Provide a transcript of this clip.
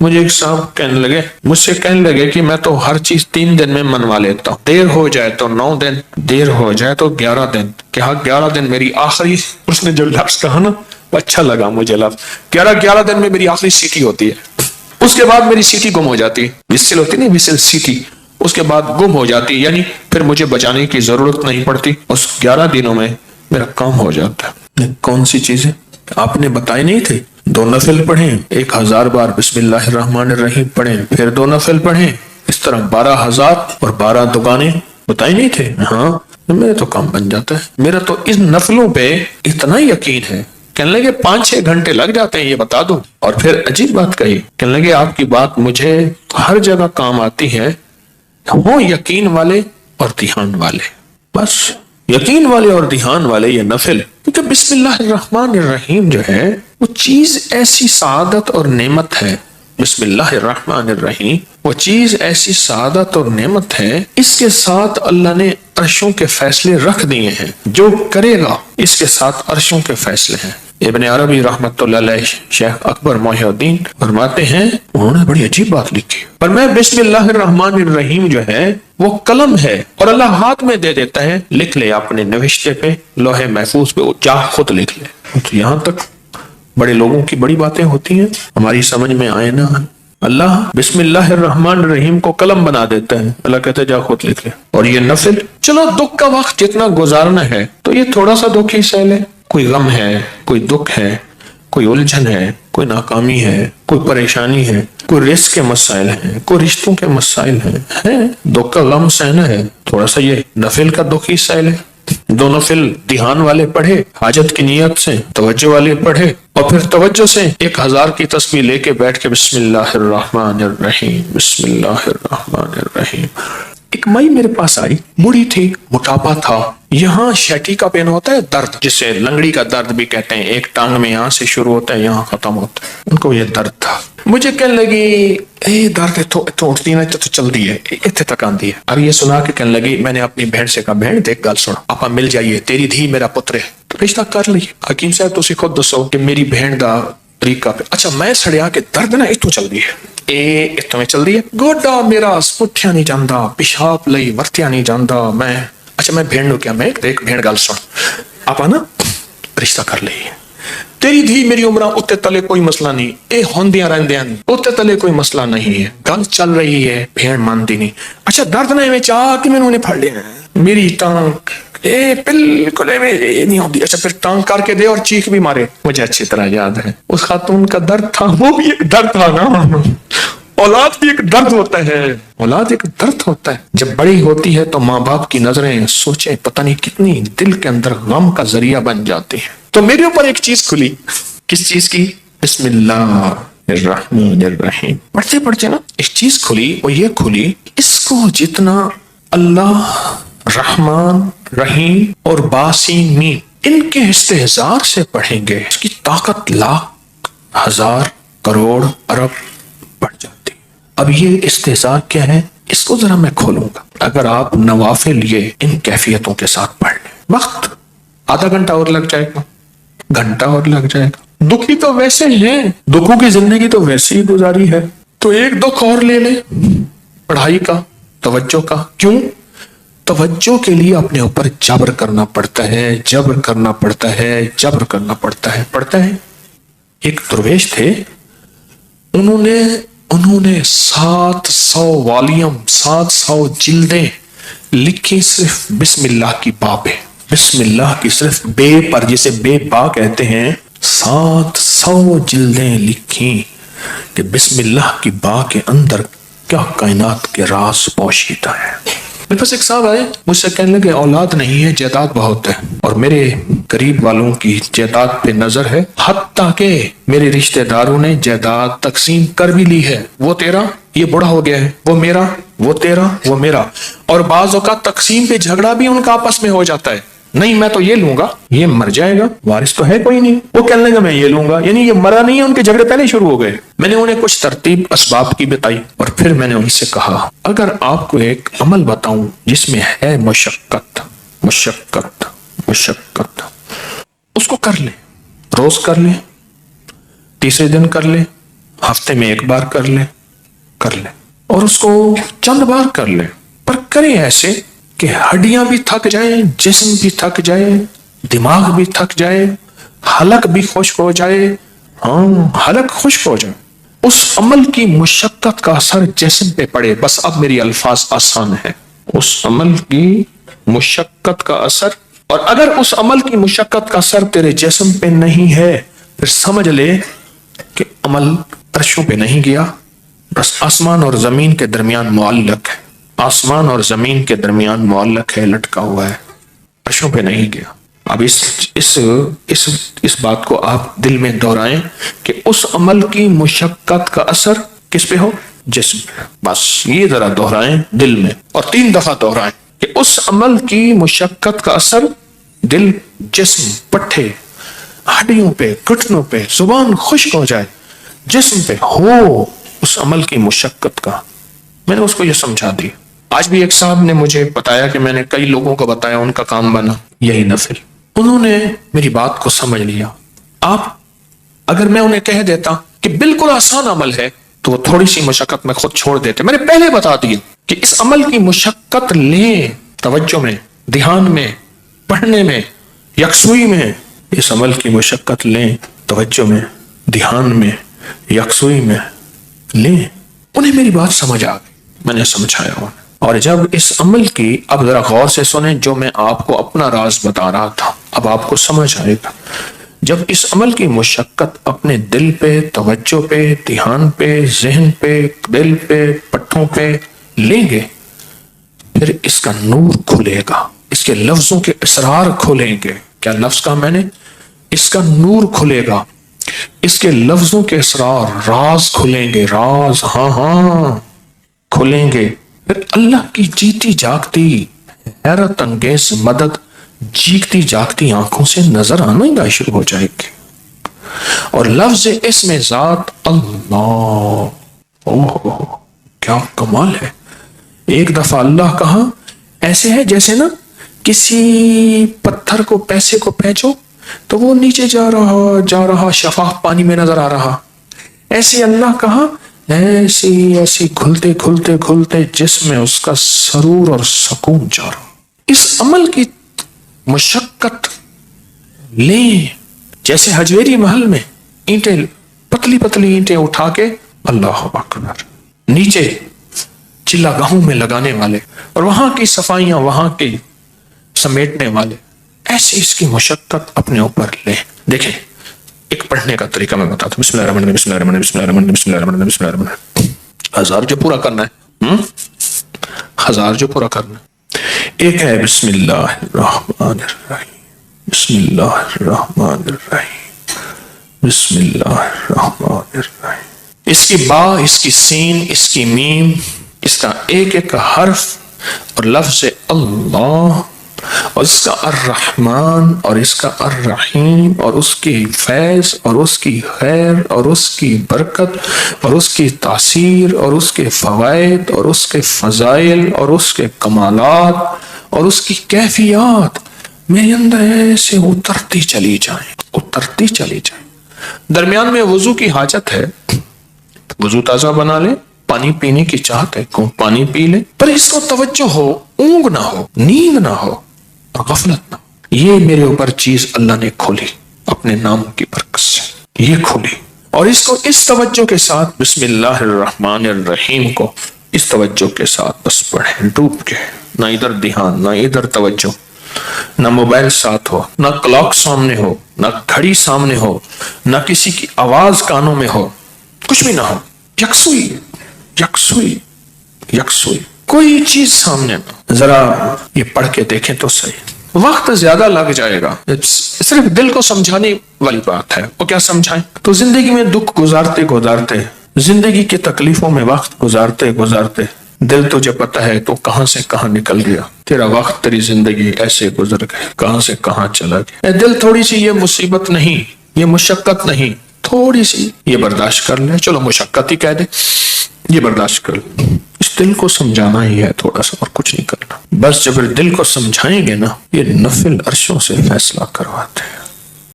مجھے ایک صاحب مجھ سے کہنے لگے کہ میں تو ہر چیز 3 دن میں منوا لیتا ہوں، دیر ہو جائے تو 9 دن، دیر ہو جائے تو 11 دن۔ کہا 11 دن میری آخری، اس نے جو لفظ کہا نا اچھا لگا مجھے لفظ، 11 دن میں میری آخری سیٹی ہوتی ہے، اس کے بعد میری سیٹی گم ہو جاتی، وسل ہوتی نہیں، وسل سیٹی، اس کے بعد گم ہو جاتی، یعنی پھر مجھے بچانے کی ضرورت نہیں پڑتی، اس 11 دنوں میں میرا کام ہو جاتا ہے۔ کون سی چیزیں آپ نے بتائی نہیں تھی؟ 2 نفل پڑھیں، 1000 بار بسم اللہ الرحمن الرحیم پڑھیں، پھر 2 نفل پڑھیں، اس طرح 12,000 اور 12 دگانے بتائی نہیں تھے؟ ہاں، میرا تو کام بن جاتا ہے، میرا تو اس نفلوں پہ اتنا یقین ہے۔ کہنے لگے 5-6 گھنٹے لگ جاتے ہیں، یہ بتا دو۔ اور پھر عجیب بات کہی، کہنے لگے آپ کی بات مجھے ہر جگہ کام آتی ہے، وہ یقین والے اور دھیان والے، بس یقین والے اور دھیان والے یہ نفل، کیونکہ بسم اللہ الرحمن الرحیم جو ہے وہ چیز ایسی سعادت اور نعمت ہے، بسم اللہ الرحمن الرحیم وہ چیز ایسی سعادت اور نعمت ہے، اس کے ساتھ اللہ نے عرشوں کے فیصلے رکھ دیے ہیں، جو کرے گا اس کے ساتھ عرشوں کے فیصلے ہیں۔ ابن عربی رحمت اللہ علیہ، شیخ اکبر محی الدین فرماتے ہیں، انہوں نے بڑی عجیب بات لکھی، پر میں بسم اللہ الرحمن الرحیم جو ہے وہ قلم ہے اور اللہ ہاتھ میں دے دیتا ہے، لکھ لے اپنے نوشتے پہ، لوح محفوظ پہ، جا خود لکھ لے۔ تو یہاں تک بڑے لوگوں کی بڑی باتیں ہوتی ہیں، ہماری سمجھ میں آئے نہ آئے، اللہ بسم اللہ الرحمن الرحیم کو قلم بنا دیتا ہے، اللہ کہتا ہے جا خود لکھ لے۔ اور یہ نفل، چلو دکھ کا وقت جتنا گزارنا ہے تو یہ تھوڑا سا دکھ ہی سہ لے، کوئی غم ہے، کوئی دکھ ہے، کوئی الجھن ہے، کوئی ناکامی ہے، کوئی پریشانی ہے، کوئی رزق کے مسائل ہیں، کوئی رشتوں کے مسائل ہیں، دکھ کا غم سہنا ہے، تھوڑا سا یہ نفل کا دکھ ہی سہ لے۔ 2 نفل دھیان والے پڑھے، حاجت کی نیت سے توجہ والے پڑھے، اور پھر توجہ سے 1000 کی تسبیح لے کے بیٹھ کے بسم اللہ الرحمن الرحیم، بسم اللہ الرحمن الرحیم۔ ایک مائی میرے پاس آئی، بوڑھی تھی، موٹاپا تھا، یہاں شیٹی کا پین ہوتا ہے درد، جسے لنگڑی کا درد بھی کہتے ہیں، ایک ٹانگ میں یہاں سے شروع ہوتا ہے یہاں ختم ہوتا ہے، ان کو یہ درد تھا۔ مجھے کہنے لگی اے درد تو اٹھتی نہ تو چل دی ہے، اتنے تک آندی ہے۔ اب یہ سنا کے کہنے لگی، میں نے اپنی بہن سے کہا، بہن دیکھ گل سن، آپا مل جائیے، تیری دھی میرا پتر ہے، تو رشتہ کر لی۔ حکیم صاحب تسی خود دسو کہ میری بہن دا طریقہ پہ، اچھا میں سڑیا کہ درد نہ اتوں چل دی ہے، اتوں میں چل دی ہے، گوڈا میرا سپٹھیا نہیں جاندا، پیشاب لئی ورتیا نہیں جاندا، میں اچھا میں بہن نو کیا، میں دیکھ بہن گل سن، آپا نا رشتہ کر لئی، تیری دھی میری عمرہ اتنے تلے کوئی مسئلہ نہیں، اے ہوندیاں رہندیاں اتنے تلے کوئی مسئلہ نہیں ہے، گل چل رہی ہے، بہن مانتی نہیں، اچھا درد نہ میں چاہ کہ میں نے پھڑ لیا میری ٹانگ، اے بالکل نہیں ہوتی، اچھا پھر ٹانگ کر کے دے اور چیخ بھی مارے۔ مجھے اچھی طرح یاد ہے اس خاتون کا درد تھا، وہ بھی ایک درد تھا نا، اولاد بھی ایک درد ہوتا ہے، اولاد ایک درد ہوتا ہے، جب بڑی ہوتی ہے تو ماں باپ کی نظریں سوچیں پتہ نہیں کتنی دل کے اندر غم کا ذریعہ بن جاتی ہیں۔ تو میرے اوپر ایک چیز کھلی، کس چیز کی؟ بسم اللہ الرحمن الرحیم پڑھتے پڑھتے نا ایک چیز کھلی، وہ یہ کھلی، اس کو جتنا اللہ رحمان رحیم اور باسین میم ان کے استحضار سے پڑھیں گے، اس کی طاقت لاکھ ہزار کروڑ ارب بڑھ جاتی۔ اب یہ استحضار کیا ہے، اس کو ذرا میں کھولوں گا۔ اگر آپ نوافل یہ ان کیفیتوں کے ساتھ پڑھ لیں، وقت آدھا گھنٹہ اور لگ جائے گا، گھنٹہ اور لگ جائے گا، دکھی تو ویسے ہیں، دکھوں کی زندگی تو ویسے ہی گزاری ہے، تو ایک دکھ اور لے لے پڑھائی کا، توجہ کا۔ کیوں؟ توجہ کے لیے اپنے اوپر جبر کرنا پڑتا ہے، جبر کرنا پڑتا ہے، جبر کرنا پڑتا ہے، پڑتا ہے۔ ایک درویش تھے، انہوں نے 700 والیوم 700 جلدیں لکھی صرف بسم اللہ کی با پہ، بسم اللہ کی صرف بے پر، جسے بے با کہتے ہیں، 700 جلدیں لکھی کہ بسم اللہ کی با کے اندر کیا کائنات کے راز پوشیدہ ہے۔ میرے پاس ایک صاحب آئے، مجھ سے کہنے لگے اولاد نہیں ہے، جائیداد بہت ہے، اور میرے قریب والوں کی جائیداد پہ نظر ہے، حتیٰ کہ میرے رشتہ داروں نے جائیداد تقسیم کر بھی لی ہے، وہ تیرا، یہ بڑا ہو گیا ہے، وہ میرا، وہ تیرا، وہ میرا، اور بعض اوقات تقسیم پہ جھگڑا بھی ان کا آپس میں ہو جاتا ہے، نہیں میں تو یہ لوں گا، یہ مر جائے گا، وارث تو ہے کوئی نہیں، وہ کہنے لگا میں یہ لوں گا، یعنی یہ مرا نہیں ہے، ان کے جھگڑے پہلے شروع ہو گئے۔ میں نے انہیں کچھ ترتیب اسباب کی بتائی، اور پھر میں نے ان سے کہا اگر آپ کو ایک عمل بتاؤں جس میں ہے مشقت، مشقت، مشقت، اس کو کر لیں، روز کر لیں، تیسرے دن کر لیں، ہفتے میں ایک بار کر لے اور اس کو چند بار کر لے، پر کرے ایسے کہ ہڈیاں بھی تھک جائیں، جسم بھی تھک جائے، دماغ بھی تھک جائے، حلق بھی خشک ہو جائے، حلق خشک ہو جائے، اس عمل کی مشقت کا اثر جسم پہ پڑے. بس اب میری الفاظ آسان ہے، اس عمل کی مشقت کا اثر، اور اگر اس عمل کی مشقت کا اثر تیرے جسم پہ نہیں ہے پھر سمجھ لے کہ عمل عرشوں پہ نہیں گیا، بس آسمان اور زمین کے درمیان معلق ہے، آسمان اور زمین کے درمیان معلق ہے، لٹکا ہوا ہے، عرشوں پہ نہیں گیا. اب اس بات کو آپ دل میں دہرائیں کہ اس عمل کی مشقت کا اثر کس پہ ہو؟ جسم پہ. بس یہ ذرا دہرائیں دل میں، اور 3 دفعہ دہرائیں کہ اس عمل کی مشقت کا اثر دل، جسم، پٹھے، ہڈیوں پہ، گھٹنوں پہ، زبان خشک ہو جائے، جسم پہ ہو اس عمل کی مشقت کا. میں نے اس کو یہ سمجھا دی. آج بھی ایک صاحب نے مجھے بتایا کہ میں نے کئی لوگوں کو بتایا، ان کا کام بنا یہی نفل. انہوں نے میری بات کو سمجھ لیا. آپ اگر میں انہیں کہہ دیتا کہ بالکل آسان عمل ہے تو وہ تھوڑی سی مشقت میں خود چھوڑ دیتے. میں نے پہلے بتا دیا کہ اس عمل کی مشقت لیں، توجہ میں، دھیان میں، پڑھنے میں، یکسوئی میں. اس عمل کی مشقت لیں، توجہ میں، دھیان میں، یکسوئی میں لیں. انہیں میری بات سمجھ آ گئی، میں نے سمجھایا انہیں. اور جب اس عمل کی، اب ذرا غور سے سنیں جو میں آپ کو اپنا راز بتا رہا تھا، اب آپ کو سمجھ آئے گا. جب اس عمل کی مشقت اپنے دل پہ، توجہ پہ، دھیان پہ، ذہن پہ، دل پہ، پٹھوں پہ لیں گے، پھر اس کا نور کھلے گا، اس کے لفظوں کے اسرار کھلیں گے. کیا لفظ کہا میں نے؟ اس کا نور کھلے گا، اس کے لفظوں کے اسرار، راز کھلیں گے، راز، ہاں کھلیں گے. پھر اللہ کی جیتی جاگتی حیرت انگیز مدد جیگتی جاگتی آنکھوں سے نظر آنا شروع ہو جائے گی. اور لفظ اسم ذات اللہ، کیا کمال ہے. ایک دفعہ اللہ کہا، ایسے ہے جیسے نا کسی پتھر کو، پیسے کو پھینچو تو وہ نیچے جا رہا شفاف پانی میں نظر آ رہا. ایسے اللہ کہا، ایسی کھلتے کھلتے کھلتے جسم میں اس کا سرور اور سکون جا رہا. اس عمل کی مشقت لیں، جیسے حجویری محل میں اینٹیں، پتلی پتلی اینٹیں اٹھا کے اللہ اکبر نیچے چلا گاہوں میں لگانے والے، اور وہاں کی صفائیاں وہاں کی سمیٹنے والے، ایسی اس کی مشقت اپنے اوپر لیں. دیکھیں ایک پڑھنے کا طریقہ میں بتاتا ہوں. بسم اللہ الرحمن الرحیم، بسم اللہ الرحمن الرحیم، بسم اللہ الرحمن الرحیم، بسم اللہ الرحمن الرحیم، بسم اللہ الرحمن الرحیم. 1000 جو پورا کرنا ہے، 1000 جو پورا کرنا ہے. ایک ہے بسم اللہ الرحمن الرحیم، بسم اللہ الرحمن الرحیم، بسم اللہ الرحمن الرحیم. اس کی با، اس کی سین، اس کی میم، اس کا ایک ایک حرف اور لفظ اللہ، اور اس کا الرحمن اور اس کا الرحیم، اور اس کی فیض اور اس کی خیر اور اس کی برکت اور اس کی تاثیر اور اس کے فوائد اور اس کے فضائل اور اس کے کمالات اور اس کی کیفیات میرے اندر ایسے اترتی چلی جائیں، اترتی چلی جائیں. درمیان میں وضو کی حاجت ہے، وضو تازہ بنا لے، پانی پینے کی چاہت ہے، پانی پی لے، پر اس کو توجہ ہو، اونگ نہ ہو، نیند نہ ہو، غفلت نہ. یہ میرے اوپر چیز اللہ نے کھولی اپنے نام کی برکت سے، یہ کھولی. اور اس کو اس توجہ کے ساتھ، بسم اللہ الرحمن الرحیم کو اس توجہ کے ساتھ بس پڑھیں، ڈوب کے، نہ ادھر دھیان، نہ ادھر توجہ، نہ موبائل ساتھ ہو، نہ کلاک سامنے ہو، نہ گھڑی سامنے ہو، نہ کسی کی آواز کانوں میں ہو، کچھ بھی نہ ہو. یکسوئی یکسوئی یکسوئی، کوئی چیز سامنے نہ. ذرا یہ پڑھ کے دیکھیں تو صحیح. وقت زیادہ لگ جائے گا، صرف دل کو سمجھانے والی بات ہے. وہ کیا سمجھائیں؟ تو زندگی میں دکھ گزارتے گزارتے، زندگی کی تکلیفوں میں وقت گزارتے گزارتے دل تجھے پتہ ہے تو کہاں سے کہاں نکل گیا. تیرا وقت، تیری زندگی ایسے گزر گئے، کہاں سے کہاں چلا گیا. اے دل، تھوڑی سی یہ مصیبت نہیں، یہ مشقت نہیں، تھوڑی سی یہ برداشت کر لے. چلو مشقت ہی کہہ دے، یہ برداشت کر لے. اس دل کو سمجھانا ہی ہے تھوڑا سا، اور کچھ نہیں کرنا. بس جب دل کو سمجھائیں گے نا، یہ نفل عرشوں سے فیصلہ کرواتے ہیں.